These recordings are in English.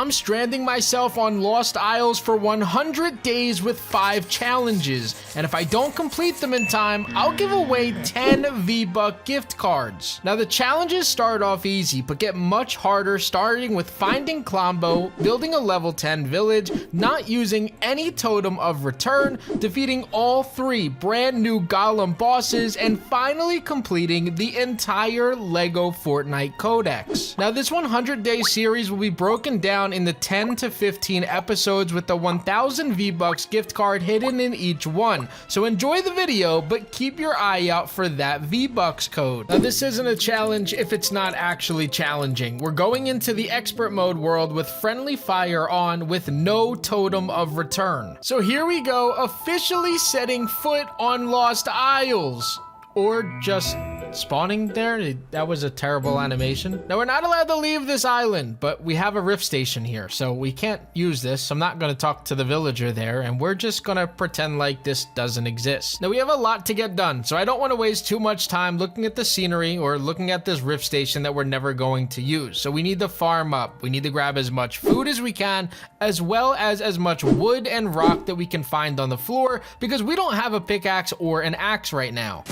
I'm stranding myself on Lost Isles for 100 days with 5 challenges, and if I don't complete them in time, I'll give away 10 V-Buck gift cards. Now the challenges start off easy, but get much harder, starting with finding Klombo, building a level 10 village, not using any totem of return, defeating all 3 brand new golem bosses, and finally completing the entire LEGO Fortnite Codex. Now this 100-day series will be broken down into 10 to 15 episodes with the 1000 V-Bucks gift card hidden in each one. So enjoy the video, but keep your eye out for that V-Bucks code. Now this isn't a challenge if it's not actually challenging. We're going into the expert mode world with friendly fire on with no totem of return. So here we go, officially setting foot on Lost Isles. Or just spawning there. That was a terrible animation. Now we're not allowed to leave this island, but we have a rift station here, so we can't use this. I'm not going to talk to the villager there, and we're just going to pretend like this doesn't exist. Now we have a lot to get done, so I don't want to waste too much time looking at the scenery or looking at this rift station that we're never going to use. So we need to farm up. We need to grab as much food as we can, as well as much wood and rock that we can find on the floor, because we don't have a pickaxe or an axe right now.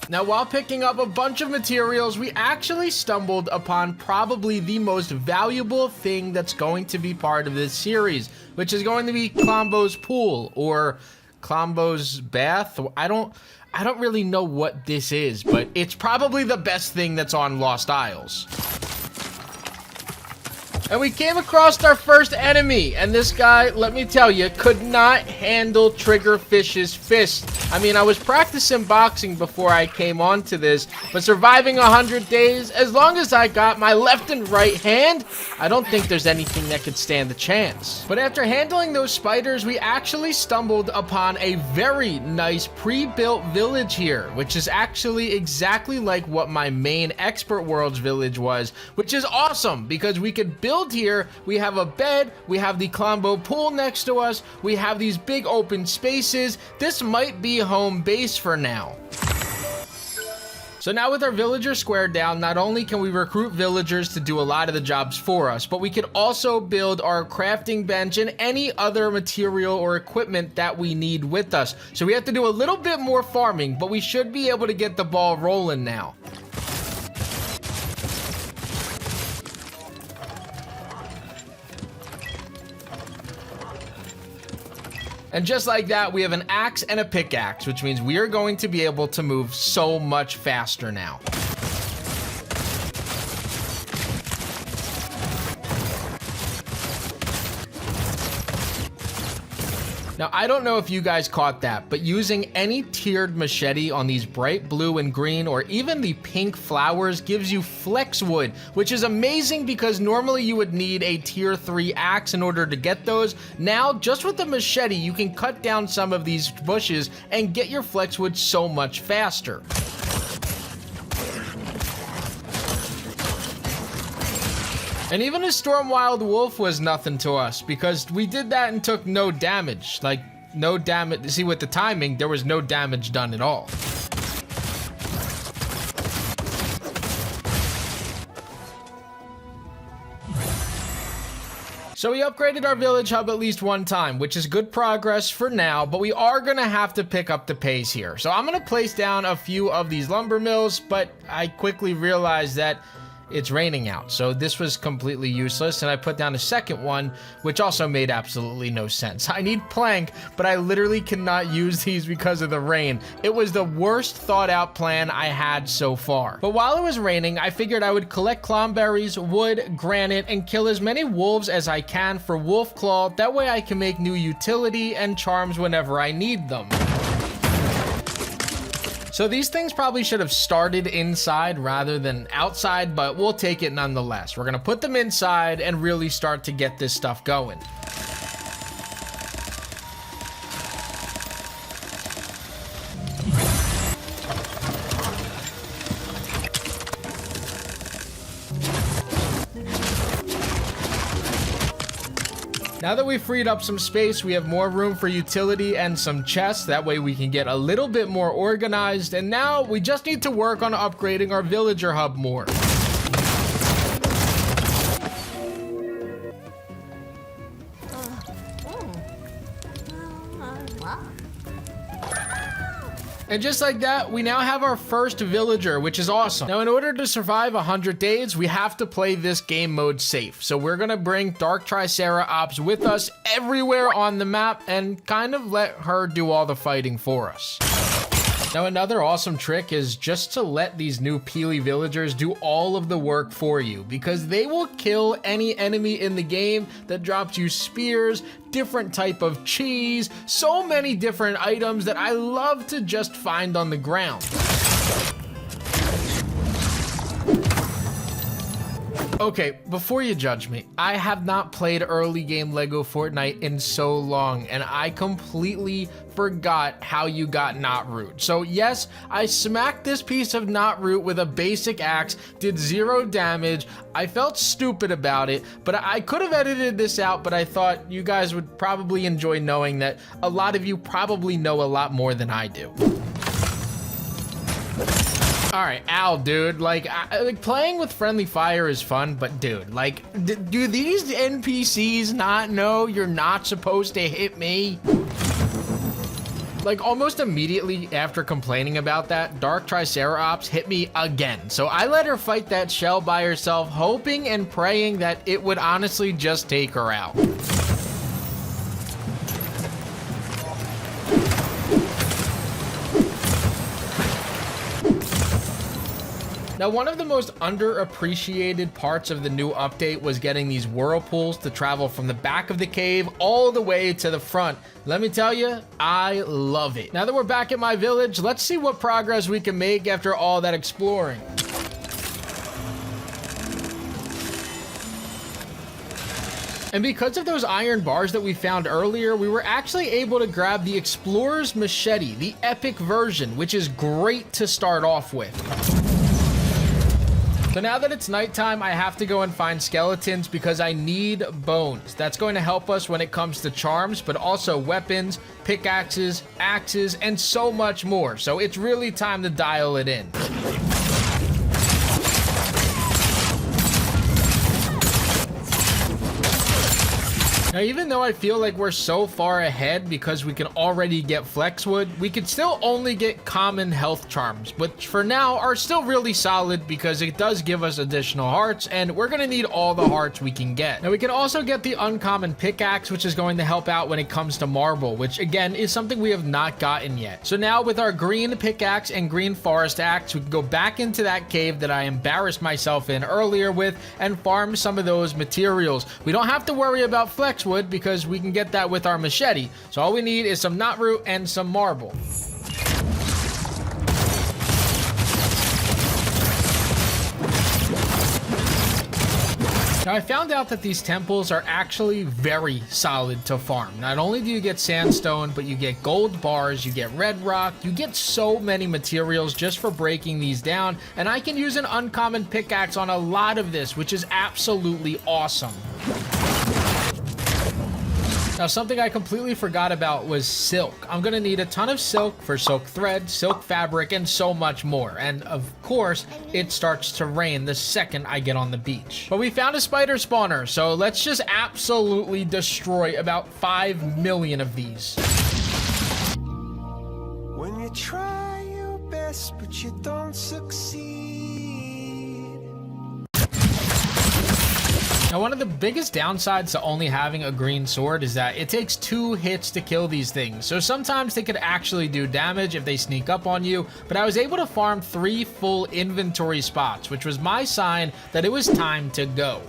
Now, while picking up a bunch of materials, we actually stumbled upon probably the most valuable thing that's going to be part of this series, which is going to be Klombo's pool or Klombo's bath. I don't really know what this is, but it's probably the best thing that's on Lost Isles. And we came across our first enemy, and this guy, let me tell you, could not handle Triggerfish's fist. I mean, I was practicing boxing before I came onto this, but surviving 100 days, as long as I got my left and right hand, I don't think there's anything that could stand a chance. But after handling those spiders, we actually stumbled upon a very nice pre-built village here, which is actually exactly like what my main Expert Worlds village was, which is awesome because we could build here. We have a bed, we have the Klombo pool next to us, we have these big open spaces. This might be home base for now. So now with our villager squared down, not only can we recruit villagers to do a lot of the jobs for us, but we could also build our crafting bench and any other material or equipment that we need with us. So we have to do a little bit more farming, but we should be able to get the ball rolling now. And just like that, we have an axe and a pickaxe, which means we are going to be able to move so much faster now. Now, I don't know if you guys caught that, but using any tiered machete on these bright blue and green or even the pink flowers gives you flex wood, which is amazing because normally you would need a tier 3 axe in order to get those. Now, just with the machete, you can cut down some of these bushes and get your flex wood so much faster. And even a Storm Wild Wolf was nothing to us because we did that and took no damage. Like, no damage. See, with the timing, there was no damage done at all. So we upgraded our village hub at least one time, which is good progress for now, but we are gonna have to pick up the pace here. So I'm gonna place down a few of these lumber mills, but I quickly realized that it's raining out, so this was completely useless, and I put down a second one, which also made absolutely no sense. I need plank, but I literally cannot use these because of the rain. It was the worst thought out plan I had so far. But while it was raining, I figured I would collect clomberries, wood, granite, and kill as many wolves as I can for wolf claw. That way I can make new utility and charms whenever I need them. So these things probably should have started inside rather than outside, but we'll take it nonetheless. We're gonna put them inside and really start to get this stuff going. Now that we've freed up some space, we have more room for utility and some chests. That way we can get a little bit more organized. And now we just need to work on upgrading our villager hub more. And just like that, we now have our first villager, which is awesome. Now, in order to survive 100 days, we have to play this game mode safe. So we're gonna bring Dark Triceratops with us everywhere on the map and kind of let her do all the fighting for us. Now, another awesome trick is just to let these new Peely villagers do all of the work for you, because they will kill any enemy in the game that drops you spears, different type of cheese, so many different items that I love to just find on the ground. Okay, before you judge me, I have not played early game Lego Fortnite in so long, and I completely forgot how you got knot root. So yes, I smacked this piece of knot root with a basic axe, did 0 damage. I felt stupid about it, but I could have edited this out, but I thought you guys would probably enjoy knowing that a lot of you probably know a lot more than I do. All right, ow, dude. Like playing with friendly fire is fun, but dude, like, do these NPCs not know you're not supposed to hit me? Like, almost immediately after complaining about that, Dark Triceratops hit me again. So I let her fight that shell by herself, hoping and praying that it would honestly just take her out. Now, one of the most underappreciated parts of the new update was getting these whirlpools to travel from the back of the cave all the way to the front. Let me tell you, I love it. Now that we're back at my village, let's see what progress we can make after all that exploring. And because of those iron bars that we found earlier, we were actually able to grab the Explorer's Machete, the epic version, which is great to start off with. So now that it's nighttime, I have to go and find skeletons because I need bones. That's going to help us when it comes to charms, but also weapons, pickaxes, axes, and so much more. So it's really time to dial it in. Now, even though I feel like we're so far ahead because we can already get flexwood, we could still only get common health charms, which for now are still really solid because it does give us additional hearts, and we're gonna need all the hearts we can get. Now, we can also get the uncommon pickaxe, which is going to help out when it comes to marble, which again is something we have not gotten yet. So now with our green pickaxe and green forest axe, we can go back into that cave that I embarrassed myself in earlier with and farm some of those materials. We don't have to worry about flexwood because we can get that with our machete. So all we need is some knot root and some marble. Now, I found out that these temples are actually very solid to farm. Not only do you get sandstone, but you get gold bars, you get red rock, you get so many materials just for breaking these down, and I can use an uncommon pickaxe on a lot of this, which is absolutely awesome. Now, something I completely forgot about was silk. I'm gonna need a ton of silk for silk thread, silk fabric, and so much more. And of course, it starts to rain the second I get on the beach. But we found a spider spawner, so let's just absolutely destroy about 5 million of these. When you try your best, but you don't succeed. Now, one of the biggest downsides to only having a green sword is that it takes 2 hits to kill these things. So sometimes they could actually do damage if they sneak up on you, but I was able to farm 3 full inventory spots, which was my sign that it was time to go.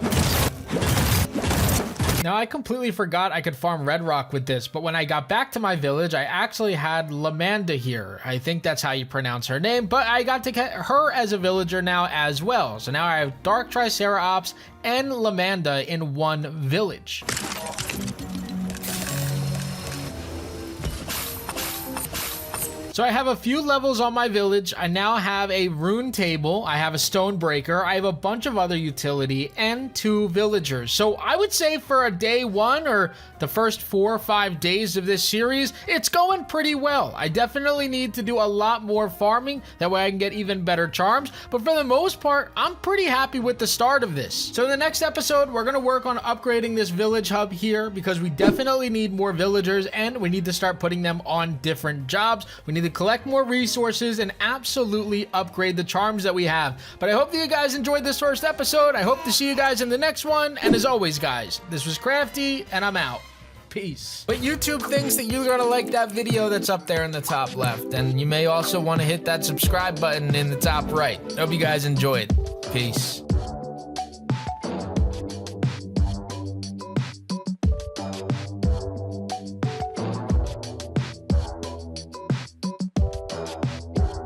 Now, I completely forgot I could farm red rock with this, but when I got back to my village, I actually had Lamanda here. I think that's how you pronounce her name, but I got to get her as a villager now as well. So now I have Dark Triceratops and Lamanda in one village. So I have a few levels on my village. I now have a rune table. I have a stone breaker. I have a bunch of other utility and 2 villagers. So I would say for a day 1 or the first 4 or 5 days of this series, it's going pretty well. I definitely need to do a lot more farming. That way I can get even better charms. But for the most part, I'm pretty happy with the start of this. So in the next episode, we're going to work on upgrading this village hub here because we definitely need more villagers and we need to start putting them on different jobs. We need to collect more resources and absolutely upgrade the charms that we have. But I hope that you guys enjoyed this first episode. I hope to see you guys in the next one. And as always, guys, this was Crafty and I'm out. Peace. But YouTube thinks that you're gonna like that video that's up there in the top left. And you may also want to hit that subscribe button in the top right. Hope you guys enjoyed. Peace.